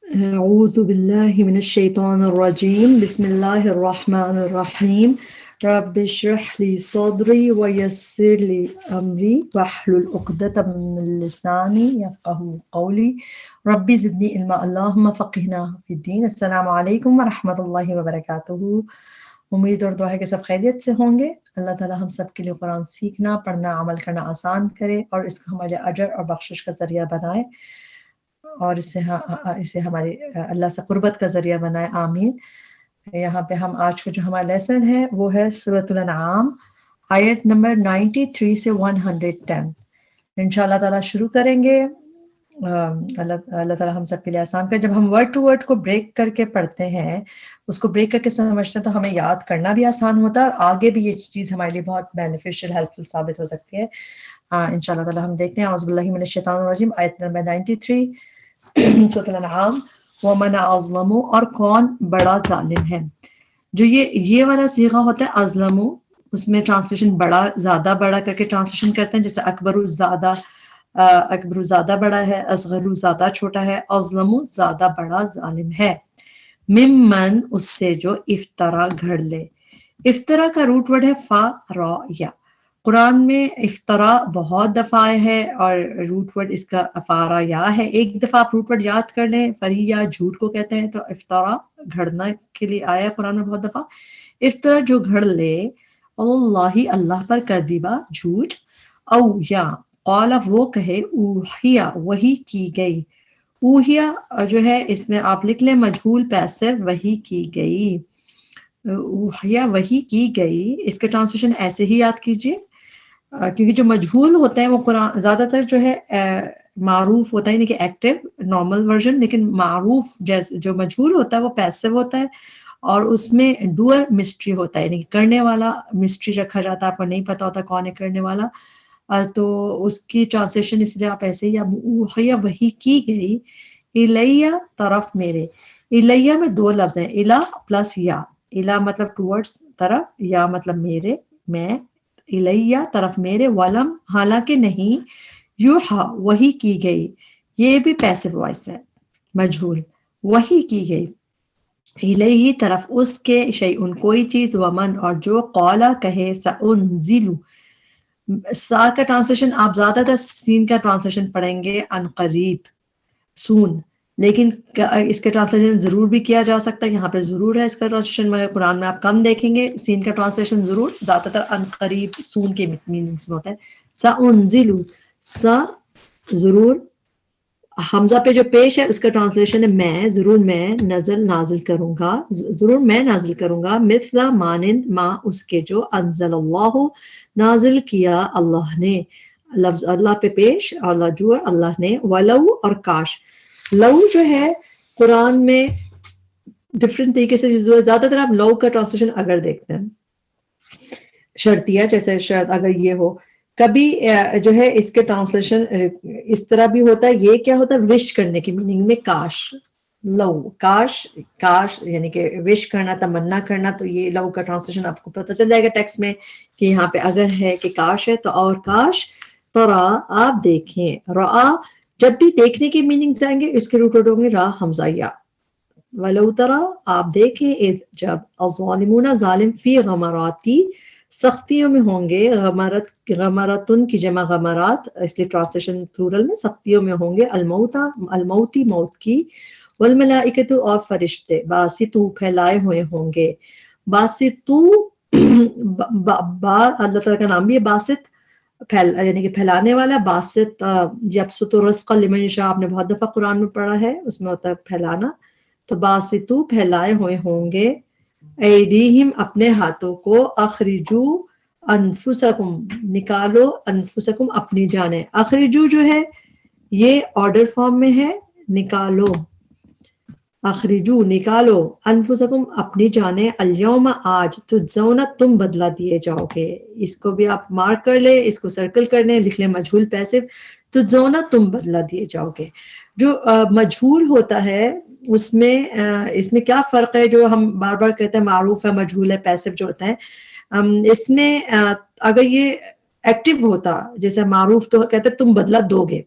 أعوذ بالله من الشيطان الرجيم بسم الله الرحمن الرحيم رب اشرح لي صدري ويسر لي أمري واحلل عقدة من لساني يفقهوا قولي ربي زدني علما اللهم فقهنا في الدين السلام علیکم ورحمۃ اللہ وبرکاتہ۔ امید اور دعا ہے کہ سب خیریت سے ہوں گے۔ اللہ تعالیٰ ہم سب کے لیے قرآن سیکھنا، پڑھنا، عمل کرنا آسان کرے اور اس کو ہمارے اجر اور بخشش کا ذریعہ بنائے اور اسے ہمارے اللہ سے قربت کا ذریعہ بنائے، آمین۔ یہاں پہ ہم آج کا جو ہمارا لیسن ہے وہ ہے سورۃ الانعام، آیت نمبر 93 سے 110۔ انشاءاللہ تعالیٰ شروع کریں گے۔ اللہ تعالیٰ ہم سب کے لیے آسان کرے۔ جب ہم ورڈ ٹو ورڈ کو بریک کر کے پڑھتے ہیں، اس کو بریک کر کے سمجھتے ہیں، تو ہمیں یاد کرنا بھی آسان ہوتا ہے اور آگے بھی یہ چیز ہمارے لیے بہت بینیفیشیل، ہیلپ فل ثابت ہو سکتی ہے۔ انشاءاللہ تعالیٰ ہم دیکھتے ہیں۔ اعوذ باللہ من الشیطان الرجیم، آیت نمبر 93 سورۃ الانعام۔ وَمَنْ أَظْلَمُ، اور کون بڑا ظالم ہے۔ جو یہ والا صیغہ ہوتا ہے ازلم، اس میں ٹرانسلیشن بڑا، زیادہ بڑا کر کے ٹرانسلیشن کرتے ہیں، جیسے اکبر زیادہ، اکبر زیادہ بڑا ہے، اصغر زیادہ چھوٹا ہے، ازلم زیادہ بڑا ظالم ہے۔ ممن، اس سے جو افطرا گھڑ لے۔ افطرا کا روٹ ورڈ ہے فاریا۔ قرآن میں افطرا بہت دفعہ آئے ہے اور روٹ ورڈ اس کا افارا یا ہے۔ ایک دفعہ آپ روٹ ورڈ یاد کر لیں، فری یا جھوٹ کو کہتے ہیں، تو افطرا گھڑنا کے لیے آیا ہے قرآن میں بہت دفعہ۔ افطرا جو گھڑ لے، اللہ اللہ پر کذبا جھوٹ، او یا قال وہ کہے، اوحیا وحی کی گئی۔ اوحیا جو ہے اس میں آپ لکھ لیں مجہول پیسو، وحی کی گئی۔ اوحیا وحی کی گئی، اس کے ٹرانسلیشن ایسے ہی یاد کیجئے، کیونکہ جو مجہول ہوتا ہے وہ قرآن زیادہ تر جو ہے معروف ہوتا ہے، یعنی کہ ایکٹیو نارمل ورژن، لیکن معروف جیسے جو مجہول ہوتا ہے وہ پیسو ہوتا ہے اور اس میں ڈوئر مسٹری ہوتا ہے، یعنی کہ کرنے والا مسٹری رکھا جاتا ہے، آپ کو نہیں پتا ہوتا کون ہے کرنے والا، تو اس کی ٹرانسلیشن اس لیے آپ ایسے ہی اوحیا وحی کی گئی، الیہ طرف میرے۔ الیہ میں دو لفظ ہیں، الا پلس یا۔ الا مطلب ٹورڈز طرف، یا مطلب میرے، میں، الیہ طرف میرے، ولم حالانکہ نہیں، یوحا وحی کی گئی، یہ بھی پیسو وائس ہے مجہول، وحی کی گئی، الیہ طرف اس کے، شیئن کوئی چیز، ومن اور جو، قولا کہے، سأنزل، سا کا ٹرانسلیشن آپ زیادہ تر سین کا ٹرانسلیشن پڑھیں گے ان قریب، سون، لیکن اس کے ٹرانسلیشن ضرور بھی کیا جا سکتا ہے، یہاں پہ ضرور ہے اس کا ٹرانسلیشن، مگر قرآن میں آپ کم دیکھیں گے سین کا ٹرانسلیشن، ضرور زیادہ تر ان قریب سون کے میننگز میں ہوتا ہے۔ سأنزل، سا ضرور، حمزہ پہ جو پیش ہے اس کا ٹرانسلیشن ہے میں، ضرور میں، نازل کروں گا، ضرور میں نازل کروں گا، مثل مانند ما اس کے جو، انزل اللہ نازل کیا اللہ نے، لفظ اللہ پہ پیش، اللہ جو اللہ نے، ولو اور کاش۔ لو جو ہے قرآن میں ڈفرینٹ طریقے سے یوز ہوا ہے، زیادہ تر آپ لو کا ٹرانسلیشن اگر دیکھتے ہیں شرطیہ، جیسے شرط اگر یہ ہو، کبھی جو ہے اس کے ٹرانسلیشن اس طرح بھی ہوتا ہے، یہ کیا ہوتا ہے وش کرنے کی میننگ میں، کاش، لو، کاش یعنی کہ وش کرنا، تمنا کرنا، تو یہ لو کا ٹرانسلیشن آپ کو پتہ چل جائے گا ٹیکسٹ میں کہ یہاں پہ اگر ہے کہ کاش ہے، تو اور کاش، ترا آپ دیکھیں، رآ جب بھی دیکھنے کی میننگ آئیں گے اس کے روٹ ہوں گے را حمزہ یا، ولو ترا آپ دیکھیں، اذ جب، الظالمون ظالم، فی غمراتی سختیوں میں ہوں گے، غمرتن کی جمع غمرات، اس لیے ٹرانسلیشن پلورل میں، سختیوں میں ہوں گے، الموتی موت کی، والملائکۃ اور فرشتے، باسطو پھیلائے ہوئے ہوں گے، باسطو اللہ تعالیٰ کا نام بھی ہے باسط، یعنی کہ پھیلانے والا، باسط یبسط الرزق لمن یشاء، آپ نے بہت دفعہ قرآن میں پڑھا ہے، اس میں ہوتا ہے پھیلانا، تو باسطو پھیلائے ہوئے ہوں گے، ایدیہم اپنے ہاتھوں کو، اخرجو انفسکم نکالو، انفسکم اپنی جانیں، اخرجو جو ہے یہ آرڈر فارم میں ہے، نکالو، اخرجو نکالو، انفسکم اپنی جانیں، الیوم آج، تجزون تم بدلہ دیے جاؤ گے، اس کو بھی آپ مارک کر لیں، اس کو سرکل کر لیں، لکھ لیں مجہول پیسو، تجزون تم بدلہ دیے جاؤ گے۔ جو مجہول ہوتا ہے اس میں کیا فرق ہے، جو ہم بار بار کہتے ہیں معروف ہے، مجہول ہے، پیسو جو ہوتا ہے، اس میں اگر یہ ایکٹیو ہوتا، جیسے معروف تو کہتے ہیں تم بدلہ دو گے،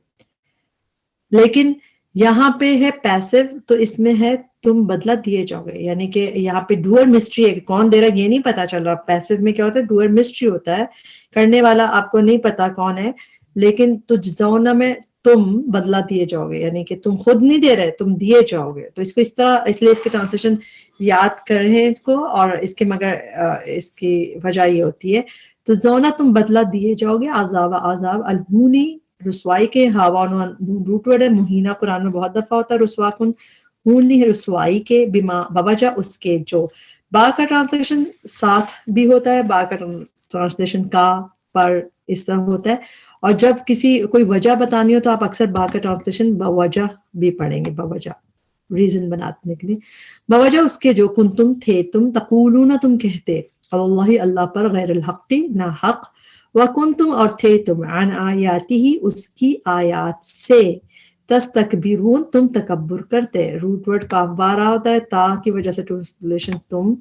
لیکن یہاں پہ ہے پیسو، تو اس میں ہے تم بدلہ دیے جاؤ گے، یعنی کہ یہاں پہ ڈوئر مسٹری ہے، کون دے رہا ہے یہ نہیں پتا چل رہا. پیسو میں کیا ہوتا ہے؟ ڈوئر مسٹری ہوتا ہے، کرنے والا آپ کو نہیں پتا کون ہے، لیکن تجزون میں تم بدلہ دیے جاؤ گے، یعنی کہ تم خود نہیں دے رہے، تم دیے جاؤ گے. تو اس کو اس طرح، اس لیے اس کی ٹرانسلیشن یاد کر رہے ہیں اس کو، اور اس کے مگر اس کی وجہ یہ ہوتی ہے تجزون تم بدلہ دیے جاؤ گے، عذاب الہونی رسوائی کے، ہاوان روٹ ورڈ ہے، مہینہ قرآن میں بہت دفعہ ہوتا ہے رسوا کن، ہونی رسوائی کے، بما بوجہ اس کے جو. با کا ٹرانسلیشن ساتھ بھی ہوتا ہے، با کا ٹرانسلیشن کا پر اس طرح ہوتا ہے، اور جب کسی کوئی وجہ بتانی ہو تو آپ اکثر با کا ٹرانسلیشن بوجہ بھی پڑھیں گے، بوجہ ریزن بنانے کے لیے. بوجہ اس کے جو کنتم تھے تم، تقولون تم کہتے، اللہ اللہ پر، غیر الحق نہ حق، وکنتم اور تھے تم، عن آیاتی ہی اس کی آیات سے، تستکبرون تم تکبر کرتے. روٹ ورڈ کاف بار ہوتا ہے، تا کی وجہ سے ٹرانسلیشن تم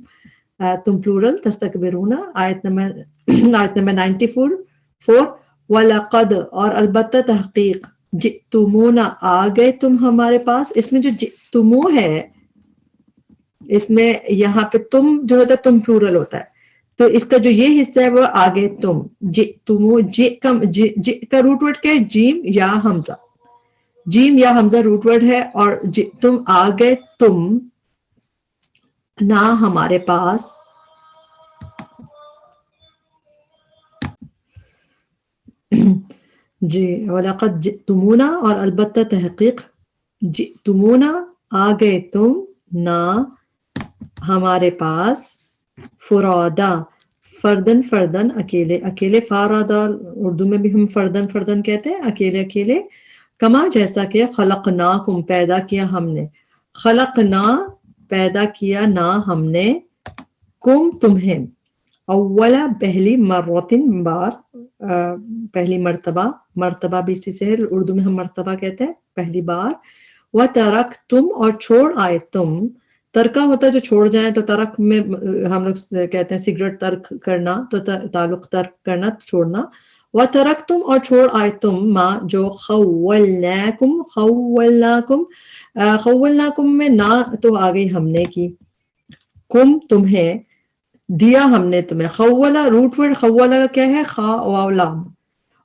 پلورل، تستکبرون. آیت نمبر 94 وَلَقَدْ اور البتہ تحقیق، جئتمونا آ گئے تم ہمارے پاس. اس میں جو جئتمو ہے، اس میں یہاں پہ تم جو ہوتا ہے تم پلورل ہوتا ہے، تو اس کا جو یہ حصہ ہے وہ آگے تم، جئتمو، جئ کا روٹ ورڈ کیا ہے؟ جیم یا حمزہ. جیم یا حمزہ روٹ ورڈ ہے، اور تم آ گئے تم نہ ہمارے پاس. جی، وَلَقَدْ جِئْتُمُونَا اور البتہ تحقیق، جئتمونا آ گئے تم نہ ہمارے پاس، فرادا فردن فردن اکیلے اکیلے، فارادا اردو میں بھی ہم فردن فردن کہتے ہیں، اکیلے اکیلے. کما جیسا کہ خلقناکم پیدا کیا ہم نے، خلقنا پیدا کیا نہ ہم نے، کم تمہیں، اولا پہلی، مرتن بار، پہلی مرتبہ، مرتبہ بھی اسی سے ہے، اردو میں ہم مرتبہ کہتے ہیں پہلی بار. وَتَرَکْ تم اور چھوڑ آئے تم، ترکہ ہوتا ہے جو چھوڑ جائیں، تو ترک میں ہم لوگ کہتے ہیں سگریٹ ترک کرنا، تو تعلق ترک کرنا، چھوڑنا. وَتَرَکْ تم اور چھوڑ آئے تم، ما جو خولناکم، خولناکم میں نہ تو آ گئی ہم نے کی، کم تمہیں، دیا ہم نے تمہیں. خولا روٹ ورڈ خولا کا کیا ہے؟ خا واو لام،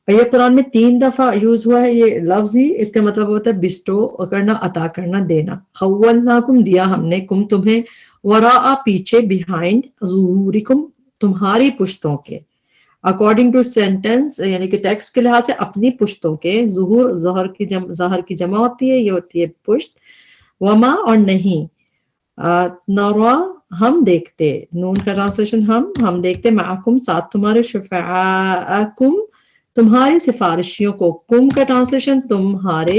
اور یہ قرآن میں 3 دفعہ یوز ہوا ہے یہ لفظ ہی. اس کا مطلب ہوتا ہے بسٹو کرنا، عطا کرنا، دینا. خولناکم دیا ہم نے، کم تمہیں، وراء پیچھے، بیہائنڈ، ظہورکم تمہاری پشتوں کے، اکارڈنگ ٹو سینٹینس یعنی کہ ٹیکسٹ کے لحاظ سے اپنی پشتوں کے. ظہور ظہر کی جمع ہوتی ہے، یہ ہوتی ہے پشت. وما اور نہیں، نرا ہم دیکھتے، نون کا ٹرانسلیشن ہم دیکھتے، معکم ساتھ تمہارے، شفعاءکم تمہاری سفارشیوں کو، کم کا ٹرانسلیشن تمہارے،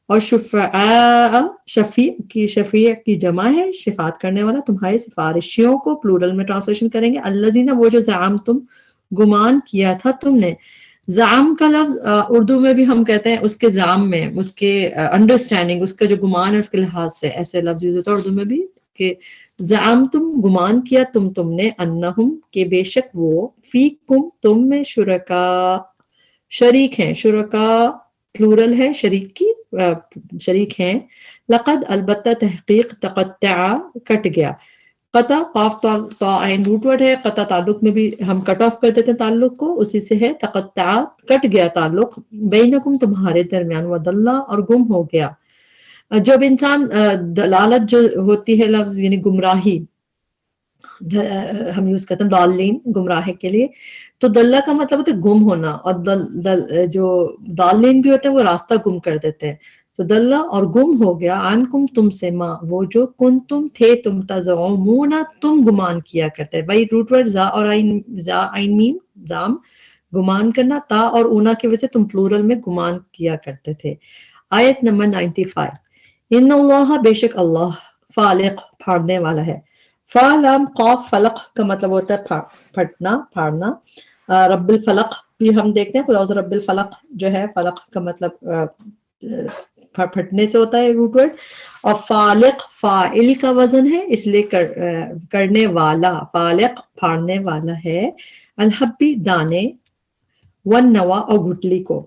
اور شفعاء شفیع کی جمع ہے، شفاعت کرنے والا، تمہاری سفارشیوں کو پلورل میں ٹرانسلیشن کریں گے. الذین وہ جو زعم تم گمان کیا تھا تم نے. زعم کا لفظ اردو میں بھی ہم کہتے ہیں اس کے زعم میں، اس کے انڈرسٹینڈنگ، اس کا جو گمان ہے اس کے لحاظ سے ایسے لفظ یوز ہوتا ہے اردو میں بھی، کہ زعم تم گمان کیا تم نے، انہم کہ بے شک وہ، فیکم تم میں، شرکا شریک ہیں، شرکا پلورل ہے، شریک کی شریک ہیں. لقد البتہ تحقیق، تقطع کٹ گیا، قطع قاف تا عین روٹ ورڈ ہے، قطع تعلق میں بھی ہم کٹ آف کر دیتے ہیں تعلق کو، اسی سے ہے تقطع کٹ گیا تعلق، بینکم تمہارے درمیان، وضل اور گم ہو گیا. جب انسان دلالت جو ہوتی ہے لفظ یعنی گمراہی ہم یوز کرتے ہیں ضالین گمراہ کے لیے، تو دلہ کا مطلب ہوتا ہے گم ہونا، اور جو ضالین بھی ہوتے ہیں وہ راستہ گم کر دیتے ہیں. تو دلہ اور گم ہو گیا، عنکم تم سے، ما وہ جو، کنتم تھے تم، تزعمون تم گمان کیا کرتے. بھائی روٹ ورڈ زا اور عین میم زام گمان کرنا، تا اور اونا کی وجہ سے تم پلورل میں گمان کیا کرتے تھے. آیت نمبر 95 ان اللہ بے شک اللہ، فالق پھاڑنے والا ہے. فالم قاف فلق کا مطلب ہوتا ہے پھٹنا، پھاڑنا. رب الفلق بھی ہم دیکھتے ہیں، خلاص رب الفلق جو ہے، فلق کا مطلب پھٹنے سے ہوتا ہے روٹ ورڈ. اور فالق فاعل کا وزن ہے، اس لیے کرنے والا، فالق پھاڑنے والا ہے. الحبی دانے، والنوا اور گٹلی کو.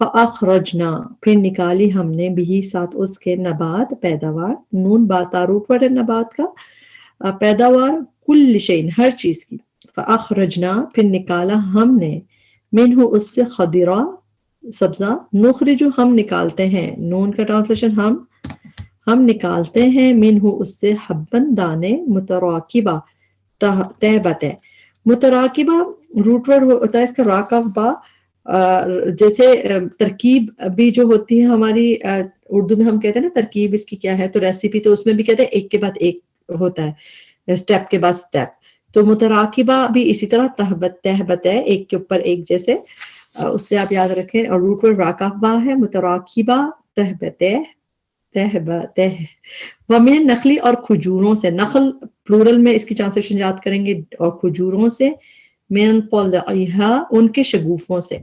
فاخرجنا پھر نکالی ہم نے بھی ساتھ اس کے نبات پیداوار، نون با تعارف پر ہے نبات کا، پیداوار کل شیء ہر چیز کی، فاخرجنا پھر نکالا ہم نے، منہ اس سے خضرا سبزہ، نخرج ہم نکالتے ہیں، نون کا ٹرانسلیشن ہم نکالتے ہیں، منہ اس سے حبن دانے، متراکبہ تہ بتہ، متراکبہ روٹ ورڈ ہوتا ہے اس کا راکب با، جیسے ترکیب بھی جو ہوتی ہے ہماری اردو میں ہم کہتے ہیں نا ترکیب اس کی کیا ہے، تو ریسیپی تو اس میں بھی کہتے ہیں ایک کے بعد ایک ہوتا ہے، اسٹیپ کے بعد اسٹیپ، تو متراکبہ بھی اسی طرح تہبت ہے، ایک کے اوپر ایک جیسے، اس سے آپ یاد رکھیں، اور روٹ ورڈ راکب ہے، متراکبہ تہبت ومن نخلی اور کھجوروں سے، نخل پلورل میں اس کی ٹرانسلیشن یاد کریں گے، اور کھجوروں سے، من طلعہا ان کے شگوفوں سے،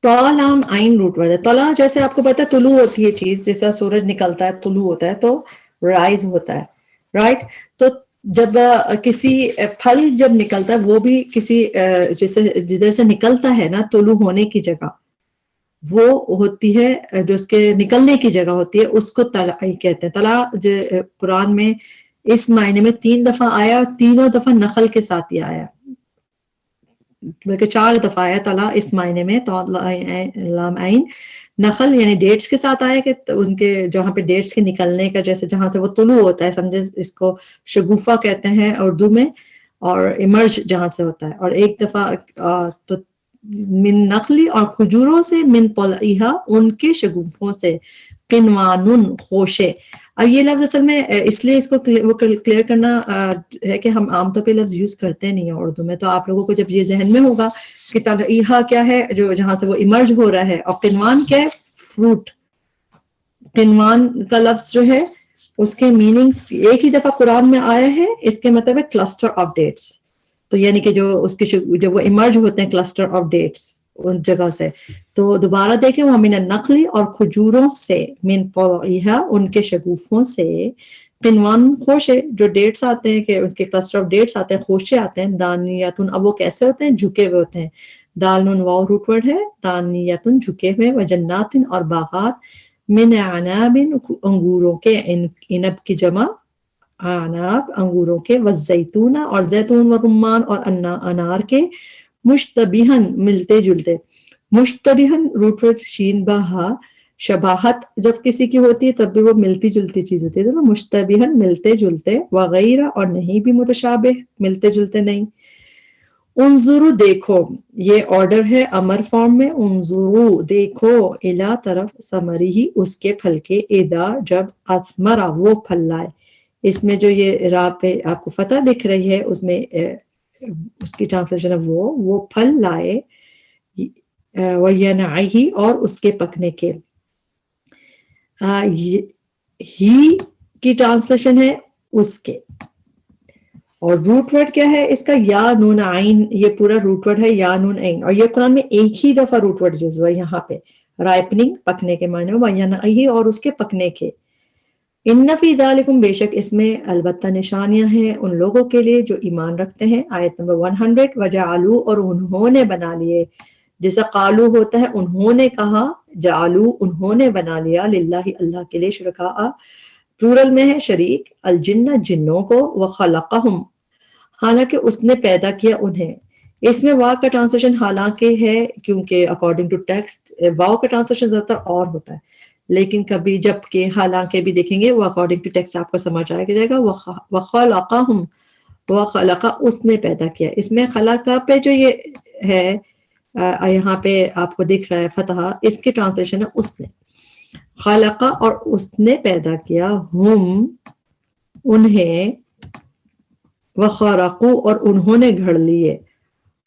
طالام عین روٹ ورڈ ہے، طلع جیسے آپ کو پتا ہے طلوع ہوتی ہے چیز، جیسا سورج نکلتا ہے طلوع ہوتا ہے تو رائز ہوتا ہے، رائٹ، تو جب کسی پھل جب نکلتا ہے وہ بھی کسی جیسے جدھر سے نکلتا ہے نا طلوع ہونے کی جگہ وہ ہوتی ہے، جو اس کے نکلنے کی جگہ ہوتی ہے اس کو طلع کہتے ہیں۔ طلع قرآن میں اس معنی میں 3 دفعہ آیا، اور تینوں دفعہ نخل کے ساتھ ہی آیا، بلکہ 4 دفعہ آیا طلع اس معنی میں، تو لام عین نخل یعنی ڈیٹس کے ساتھ آیا، کہ ان کے جہاں پہ ڈیٹس کے نکلنے کا، جیسے جہاں سے وہ طلوع ہوتا ہے، سمجھے اس کو شگوفہ کہتے ہیں اردو میں، اور ایمرج جہاں سے ہوتا ہے، اور ایک دفعہ تو من نخلی اور کھجوروں سے، من طلعہا ان کے شگوفوں سے، قنوان خوشے۔ اب یہ لفظ اصل میں اس لیے اس کو کلیئر کرنا ہے کہ ہم عام طور پہ لفظ یوز کرتے نہیں ہیں اردو میں، تو آپ لوگوں کو جب یہ ذہن میں ہوگا کہ طلعہا کیا ہے جو جہاں سے وہ ایمرج ہو رہا ہے، اور قنوان کیا ہے، فروٹ، قنوان کا لفظ جو ہے اس کے میننگ ایک ہی دفعہ قرآن میں آیا ہے، اس کے مطلب ہے کلسٹر آف ڈیٹس، تو یعنی کہ جو اس کے جب وہ ایمرج ہوتے ہیں کلسٹر آف ڈیٹس ان جگہ سے، تو دوبارہ دیکھیں وہ من النخلی اور کھجوروں سے، من طلعہا ان کے شگوفوں سے، قنوان خوشے جو ڈیٹس آتے ہیں، کہ اس کے کلسٹر آف ڈیٹس آتے ہیں، خوشے آتے ہیں، دانیتن اب وہ کیسے ہوتے ہیں، جھکے ہوئے ہوتے ہیں، دال نون واو روٹ ورڈ ہے، دانیتن جھکے ہوئے، وجناتن اور باغات، من عناب انگوروں کے، عنب کی جمع عناب انگوروں کے، والزیتون اور زیتون، و رمان اور انار کے، مشتبہن ملتے جلتے، مشتبہن روٹ ورڈ شین بہا، شباہت جب کسی کی ہوتی ہے تب بھی وہ ملتی جلتی چیز ہوتی ہے، تو مشتبہن ملتے جلتے، وغیرہ اور نہیں بھی متشابہ ملتے جلتے نہیں۔ انظرو دیکھو، یہ آرڈر ہے امر فارم میں، انظرو دیکھو، الا طرف، ثمری ہی اس کے پھل کے، اذا جب، اثمرا وہ پھل لائے، اس میں جو یہ را پہ آپ کو فتح دکھ رہی ہے اس میں اس کی ٹرانسلیشن ہے وہ پھل لائے، وینعہ اور اس کے پکنے کے، ہی کی ٹرانسلیشن ہے اس کے، اور روٹ ورڈ کیا ہے اس کا، یا نون عین، یہ پورا روٹ ورڈ ہے یا نون عین، اور یہ قرآن میں ایک ہی دفعہ روٹ ورڈ یوز ہوا ہے یہاں پہ، رائپننگ پکنے کے معنی میں، وینعہ اور اس کے پکنے کے، ان فی ذالکم بے شک اس میں البتہ نشانیاں ہیں ان لوگوں کے لیے جو ایمان رکھتے ہیں، آیت نمبر 100، وجعلوا اور انہوں نے بنا لیے، جیسا قالو ہوتا ہے انہوں نے کہا، جعلوا انہوں نے بنا لیا، للہ اللہ کے لیے، شرکاء پلورل میں ہے شریک، الجن جنوں کو، وخلقہم حالانکہ اس نے پیدا کیا انہیں، اس میں واو کا ٹرانسلیشن حالانکہ ہے، کیونکہ اکارڈنگ ٹو ٹیکسٹ واو کا ٹرانسلیشن زیادہ تر اور ہوتا ہے، لیکن کبھی جب کہ حالانکہ بھی دیکھیں گے وہ اکارڈنگ ٹو ٹیکسٹ آپ کو سمجھ آئے جائے گا، وخلقہم وخلق اس نے پیدا کیا، اس میں خلق پہ جو یہ ہے یہاں پہ آپ کو دکھ رہا ہے فتح، اس کی ٹرانسلیشن ہے اس نے، خلق اور اس نے پیدا کیا، ہم انہیں، وخرقو اور انہوں نے گھڑ لیے،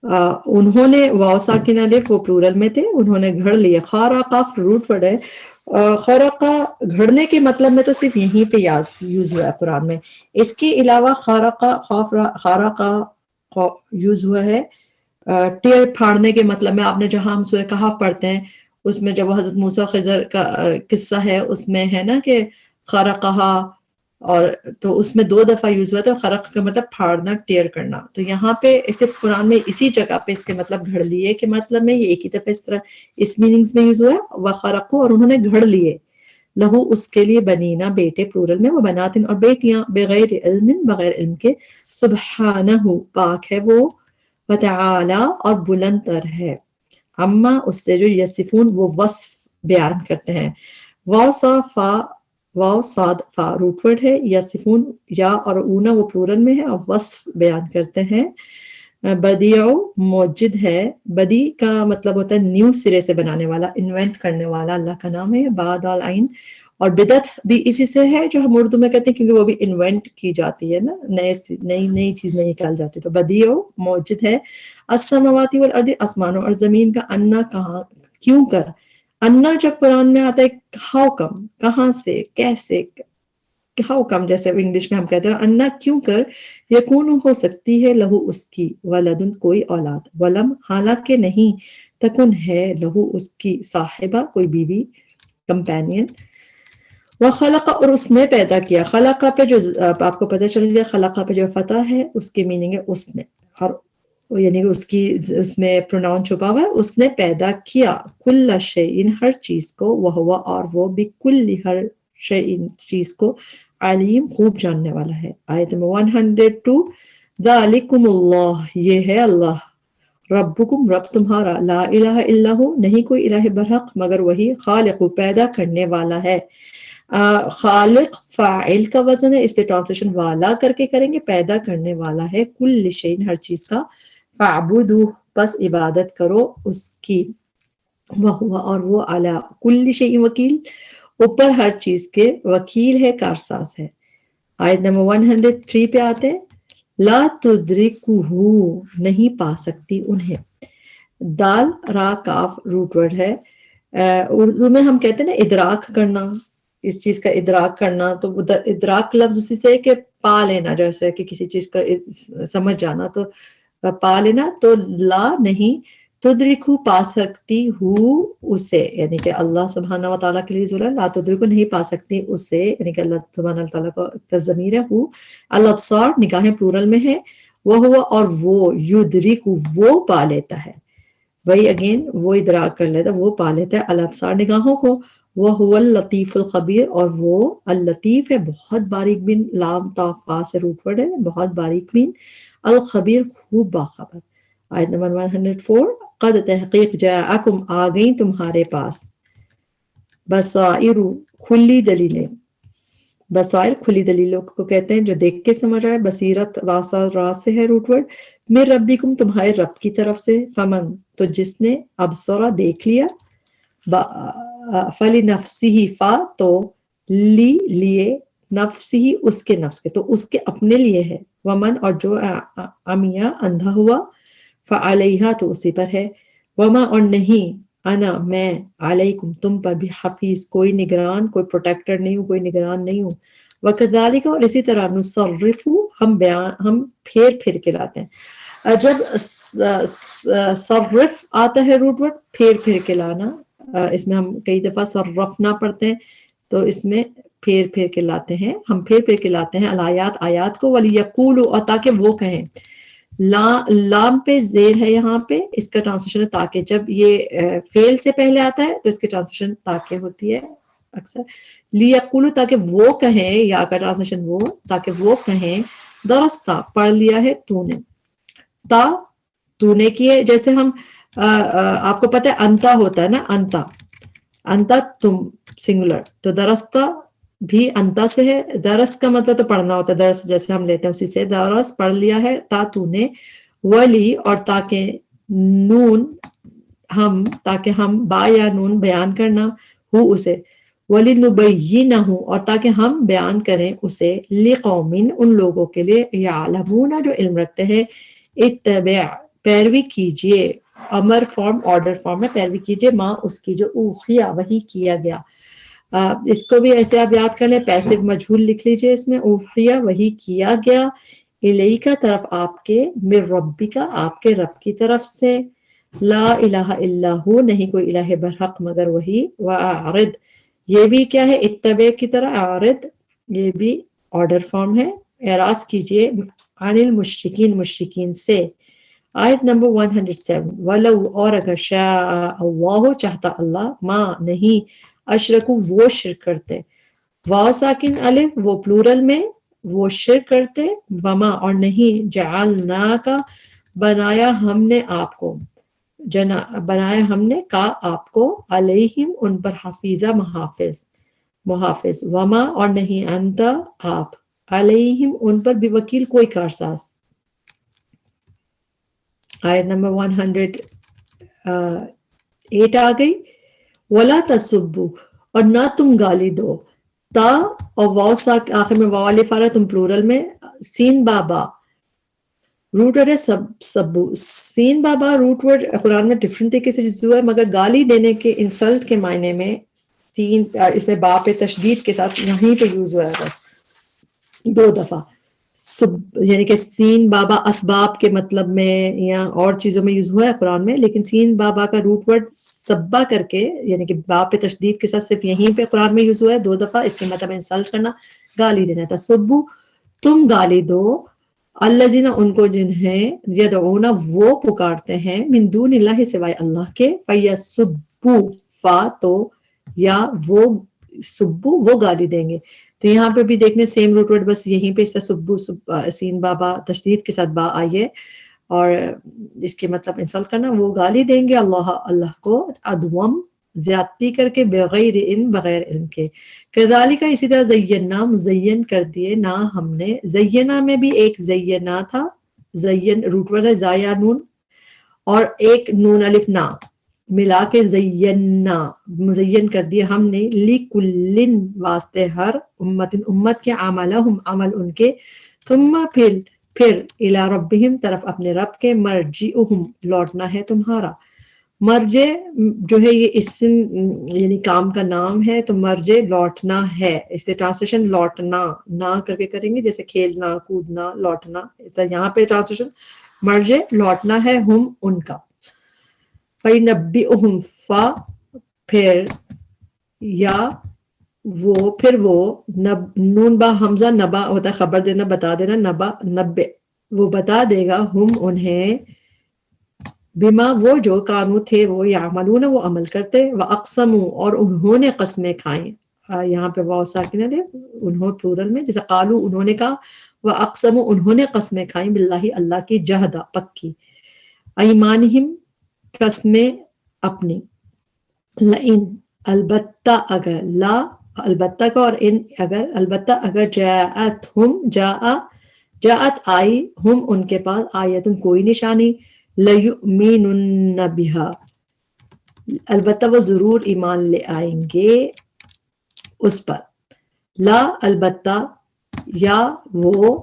انہوں نے واو ساکنہ الف وہ پلورل میں تھے، انہوں نے گھڑ لیے، خارقہ روٹ ورڈ ہے، خرقہ گھڑنے کے مطلب میں تو صرف یہیں پہ یوز ہوا ہے قرآن میں، اس کے علاوہ خارقہ یوز ہوا ہے ٹیر پھاڑنے کے مطلب میں، آپ نے جہاں ہم سورہ کہف پڑھتے ہیں اس میں جب وہ حضرت موسیٰ خضر کا قصہ ہے اس میں ہے نا کہ خرقہا اور تو اس میں 2 دفعہ یوز ہوا تھا. خرق کا مطلب پھاڑنا، ٹیئر کرنا. تو یہاں پہ صرف قرآن میں اسی جگہ پہ اس کے مطلب گھڑ لیے کے مطلب میں یہ ایک ہی دفعہ اس طرح اس میننگز میں یوز ہوا ہے. وخرقوا، اور انہوں نے گھڑ لیے، لہو اس کے لیے، بنینا بیٹے پلورل میں، وہ بناتن اور بیٹیاں، بغیر علم بغیر علم کے، سبحانہ پاک ہے وہ، وتعالی اور بلند تر ہے، اما اس سے جو یصفون وہ وصف بیان کرتے ہیں. واو سا فا، واو صاد فا روٹ ورڈ ہے. یصفون یا اور اونا وہ پلورل میں ہے اور وصف بیان کرتے ہیں. بدیع موجد ہے. بدی کا مطلب ہوتا ہے نیو سرے سے بنانے والا، انوینٹ کرنے والا، اللہ کا نام ہے. بعد العین، اور بدعت بھی اسی سے ہے جو ہم اردو میں کہتے ہیں کیونکہ وہ بھی انوینٹ کی جاتی ہے نا، نئی چیز نہیں نکال جاتی. تو بدیع موجد ہے. السماوات والارض آسمانوں اور زمین کا. انا کہاں، کیوں کر. انا جب قرآن میں آتا ہے ہاؤ کم، کہاں سے، کیسے، ہاؤ کم جیسے انگلش میں ہم کہتے ہیں انا کیوں کر، یکون ہو سکتی ہے لہو اس کی، ولدن کوئی اولاد، ولم حالانکہ نہیں، تکن ہے لہو اس کی، صاحبہ کوئی بیوی، کمپینین. وخلق اور اس نے پیدا کیا. خلق پہ جو آپ کو پتہ چل گیا خلق پہ جو فتح ہے اس کی میننگ ہے اس نے، اور یعنی اس کی اس میں پروناؤن چھپا ہوا ہے، اس نے پیدا کیا. کل شیء ہر چیز کو، وہو اور وہ، بکل ہر شیء چیز کو، علیم خوب جاننے والا ہے. آیت نمبر 102. ذالکم اللہ یہ ہے اللہ، ربکم رب تمہارا، لا الہ الا ہو نہیں کوئی الہ برحق مگر وہی، خالق پیدا کرنے والا ہے. خالق فاعل کا وزن ہے، اس لیے ٹرانسلیشن والا کر کے کریں گے، پیدا کرنے والا ہے، کل شیء ہر چیز کا، فاعبدوہ بس عبادت کرو اس کی، وہو اور وہ، علی کل شیء وکیل اوپر ہر چیز کے وکیل ہے، کارساز ہے. آیت نمبر 103 پہ آتے ہیں. لا تدرکہ نہیں پا سکتی انہیں. دال را کاف روٹ ورڈ ہے. اردو میں ہم کہتے ہیں نا ادراک کرنا، اس چیز کا ادراک کرنا، تو ادراک لفظ اسی سے کہ پا لینا، جیسے کہ کسی چیز کا سمجھ جانا، تو پا لینا. تو لا نہیں، تدرکو پا سکتی ہو اسے، یعنی کہ اللہ سبحانہ و تعالیٰ کے لیے ضرور لا تدرکو نہیں پا سکتی اسے، یعنی کہ اللہ سبحانہ و تعالیٰ کا ضمیر ہے. ہو الابصار نگاہیں پلورل میں ہے. وہ اور وہ، یدرکو وہ پا لیتا ہے، وہی اگین وہ ادراک کر لیتا، وہ پا لیتا ہے الابصار نگاہوں کو. وہ اللطیف الخبیر اور وہ اللطیف ہے بہت باریک بین، لام تا فا سے روٹ ورڈ ہے، بہت باریک بین، الخبیر خوب باخبر. آیت نمبر 104. قد تحقیق جاءکم آ گئیں تمہارے پاس، بصائر کھلی دلیلیں. بصائر کھلی دلیلوں کو کہتے ہیں جو دیکھ کے سمجھ آئے. بصیرت راس سے ہے روٹ ورڈ. من ربکم تمہارے رب کی طرف سے. فمن تو جس نے، ابصرہ دیکھ لیا، فلنفسہ فا تو لیے، نفسہ اس کے نفس کے، تو اس کے اپنے لیے ہے. ومن اور جو عمیہ اندھا ہوا، فعلیہا تو اسی پر ہے. وما اور نہیں، انا میں، علیکم تم پر بھی حفیظ کوئی نگران، کوئی پروٹیکٹر نہیں ہوں، کوئی نگران نہیں ہوں. وکذالک اور اسی طرح، نصرف ہم پھیر پھیر کے لاتے ہیں. جب صرف آتا ہے روٹ ورڈ پھیر پھیر کے لانا، اس میں ہم کئی دفعہ صرفنا پڑھتے ہیں، تو اس میں پھیر پھیر کے لاتے ہیں، ہم پھیر پھیر کے لاتے ہیں الآیات آیات کو. وَلِيَقُولُوا اور تاکہ وہ کہیں. لام پہ زیر ہے یہاں پہ، اس کا ٹرانسلیشن ہے تاکہ. جب یہ فعل سے پہلے آتا ہے تو اس کی ٹرانسلیشن تاکہ ہوتی ہے اکثر. لیقولوا تاکہ وہ کہیں، یا کا ٹرانسلیشن وہ، تاکہ وہ کہیں، درستہ پڑھ لیا ہے تو نے، تا تو نے کیے. جیسے ہم آپ کو پتہ ہے انتا ہوتا ہے نا، انتا، انتا تم سنگولر، تو درستہ بھی انتا سے ہے. درس کا مطلب تو پڑھنا ہوتا ہے، درس جیسے ہم لیتے ہیں اسی سے. درس پڑھ لیا ہے، تا تو نے. ولی اور تاکہ نون ہم، تاکہ ہم، با یا نون بیان کرنا ہو اسے. ولی نبینہ اور تاکہ ہم بیان کریں اسے، لقوم ان لوگوں کے لیے، یعلمون جو علم رکھتے ہیں. اتبع پیروی کیجئے، امر فارم آرڈر فارم میں، پیروی کیجئے، ماں اس کی جو اوحیا وہی کیا گیا. اس کو بھی ایسے آپ یاد کر لیں، پیسو مجہول لکھ لیجئے اس میں، اوحیا وہی کیا گیا، الیکا طرف آپ کے، من ربکا آپ کے رب کی طرف سے، لا الہ الا ہو نہیں کوئی الہ برحق مگر وہی. واعرض یہ بھی کیا ہے، اتبع کی طرح، اعرض یہ بھی آرڈر فارم ہے، اعراض کیجئے عن المشرکین مشرکین سے. آیت نمبر 107 وَلَوْ اور اگر شاء اللہ چاہتا اللہ ما نہیں اشرکو وہ شرک کرتے، واو ساکن الف وہ پلورل میں وہ شرک کرتے، وما اور نہیں جعلنا کا بنایا ہم نے آپ کو، بنایا ہم نے کا آپ کو علیہم ان پر حفیظہ محافظ وما اور نہیں انت آپ علیہم ان پر بھی وکیل کوئی کارساز. آیت نمبر 108 آ گئی. وَلَا تَسُبُّوا اور نہ تم گالی دو، تا اور واو آخر میں واو الف آ رہا ہے، تم پلورل میں، سین بابا روٹ ورڈ ہے سبو. سین بابا روٹ ورڈ قرآن میں ڈفرنٹ طریقے سے یوز ہوا ہے، مگر گالی دینے کے انسلٹ کے معنی میں سین اس میں با پہ تشدید کے ساتھ یہیں پہ یوز ہوا ہے بس 2 دفعہ. یعنی کہ سین بابا اسباب کے مطلب میں یا اور چیزوں میں یوز ہوا ہے قرآن میں، لیکن سین بابا کا روٹ ورڈ سبا کر کے یعنی کہ با پہ تشدید کے ساتھ صرف یہیں پہ قرآن میں یوز ہوا ہے 2 دفعہ. اس کے مطلب انسلٹ کرنا، گالی دینا تھا. سبو تم گالی دو، الذین ان کو جنہیں یدعون وہ پکارتے ہیں من دون اللہ سوائے اللہ کے، فیسبوا فا تو یا وہ سبو وہ گالی دیں گے. تو یہاں پہ بھی دیکھنے سیم روٹ ورڈ، بس یہیں پہ اس سے سبو سین بابا تشدید کے ساتھ با آئی ہے اور اس کے مطلب انسلٹ کرنا، وہ گالی دیں گے اللہ کو عدوم زیادتی کر کے بغیر علم بغیر علم کے. کذالک اسی طرح زینا مزین کر دیے نا ہم نے، زینا میں بھی ایک زینا تھا، زین روٹ ورڈ ہے زایا نون اور ایک نون الف نا ملا کے زینا مزین کر دیا ہم نے، لکلن واسطے ہر امت کے عملہم عمل ان کے، ثم پھر الی ربہم طرف اپنے رب کے، مرجعہم لوٹنا ہے تمہارا. مرجع جو ہے یہ اسم یعنی کام کا نام ہے، تو مرجع لوٹنا ہے، اس سے ٹرانسلیشن لوٹنا نہ کر کے کریں گے جیسے کھیلنا کودنا لوٹنا، یہاں پہ ٹرانسلیشن مرجع لوٹنا ہے ہم ان کا. فَيُنَبِّئُهُمْ پھر یا وہ نون با حمزہ نبا ہوتا ہے خبر دینا بتا دینا، نبا نبے وہ بتا دے گا ہم انہیں، بما وہ جو کانو تھے وہ یعملون وہ عمل کرتے، وَأَقْسَمُوا اور انہوں نے قسمیں کھائیں. یہاں پہ واو ساکنہ ہے انہوں پلورل میں، جیسے قالو انہوں نے کہا، وَأَقْسَمُوا انہوں نے قسمیں کھائیں باللہ اللہ کی، جہدہ پکی، ایمانہم قسمیں اپنی، لئن البتہ اگر، لا البتہ کا اور ان اگر، البتہ اگر جاءت آئی ہم ان کے پاس آیتن کوئی نشانی، لیؤمنن بہا البتہ وہ ضرور ایمان لے آئیں گے اس پر. لا البتہ یا وہ،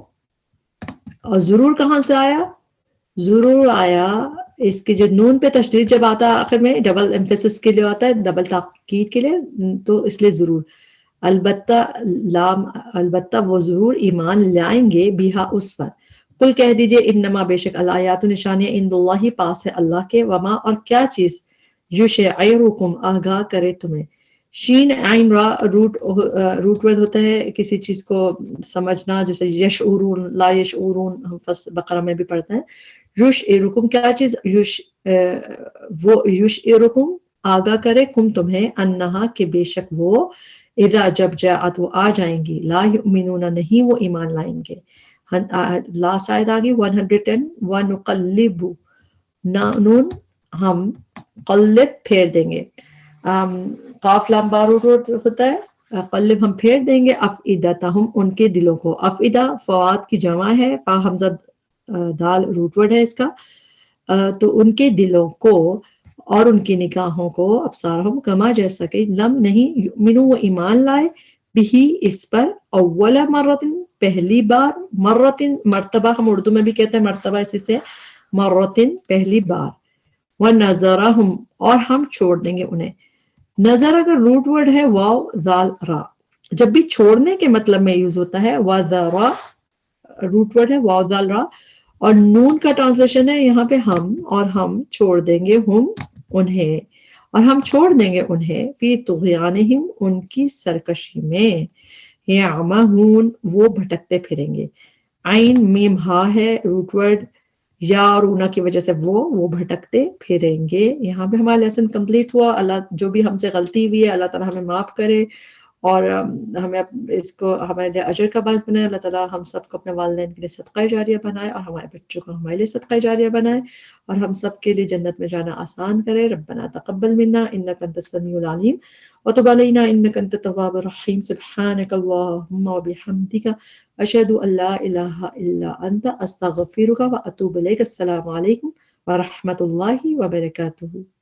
اور ضرور کہاں سے آیا؟ ضرور آیا اس کے جو نون پہ تشدید جب آتا ہے آخر میں ڈبل ایمفیسس کے لیے آتا ہے، ڈبل تاکید کے لیے، تو اس لیے ضرور. البتہ لام البتہ وہ ضرور ایمان لائیں گے بیہا اس پر. قل کہہ دیجئے انما بے شک الآیات نشانیاں عند اللہ پاس ہے اللہ کے، وما اور کیا چیز یشعرکم آگاہ کرے تمہیں. شین عین را روٹ ورڈ ہوتا ہے کسی چیز کو سمجھنا، جیسے یشعرون لا یشعرون ہم بقرہ میں بھی پڑھتے ہیں. یشعرکم کیا چیز، وہ یشعرکم آگاہ کرے کم تمہیں، انہا کہ بے شک وہ، اذا جب جاءت وہ آ جائیں گی، لا یؤمنون نہیں وہ ایمان لائیں گے. لاسٹ آیت آگی 110 وَنُقَلِّبُ نون ہم قلب پھیر دیں گے، قاف لام بار ہوتا ہے، قلب ہم پھیر دیں گے، افئدتہم ان کے دلوں کو. افئدہ فواد کی جمع ہے، فا حمزہ دال روٹ ورڈ ہے اس کا، تو ان کے دلوں کو اور ان کی نگاہوں کو، ابصارہم کما جیسا کہ لم نہیں یؤمنو وہ ایمان لائے، بھی اس پر، اول مرتن پہلی بار، مرتن مرتبہ ہم اردو میں بھی کہتے ہیں مرتبہ اسی سے، مرتن پہلی بار. وَنَذَرَهُمْ اور ہم چھوڑ دیں گے انہیں. نظر اگر روٹ ورڈ ہے واو ذال را، جب بھی چھوڑنے کے مطلب میں یوز ہوتا ہے، وَذَرَا روٹ ورڈ ہے واو ذال را، اور نون کا ٹرانسلیشن ہے یہاں پہ ہم، اور ہم چھوڑ دیں گے ہم انہیں، اور ہم چھوڑ دیں گے انہیں، فی طغیانہم ان کی سرکشی میں، یعمہون وہ بھٹکتے پھریں گے. عین میم ہا ہے روٹ ورڈ یا رونا کی وجہ سے وہ بھٹکتے پھریں گے. یہاں پہ ہمارا لیسن کمپلیٹ ہوا. اللہ جو بھی ہم سے غلطی ہوئی ہے اللہ تعالیٰ ہمیں معاف کرے اور ہمیں اس کو ہمارے لیے اجر کا باعث بنائے. اللہ تعالیٰ ہم سب کو اپنے والدین کے لیے صدقہ جاریہ بنائے اور ہمارے بچوں کو ہمارے لیے صدقہ جاریہ بنائے اور ہم سب کے لیے جنت میں جانا آسان کرے. ربنا تقبل منا انک انت السمیع العلیم وتب علینا انک انت التواب الرحیم. سبحانک اللہم وبحمدک اشہد ان لا الہ الا انت استغفرک واتوب الیک. السلام علیکم ورحمۃ اللہ وبرکاتہ.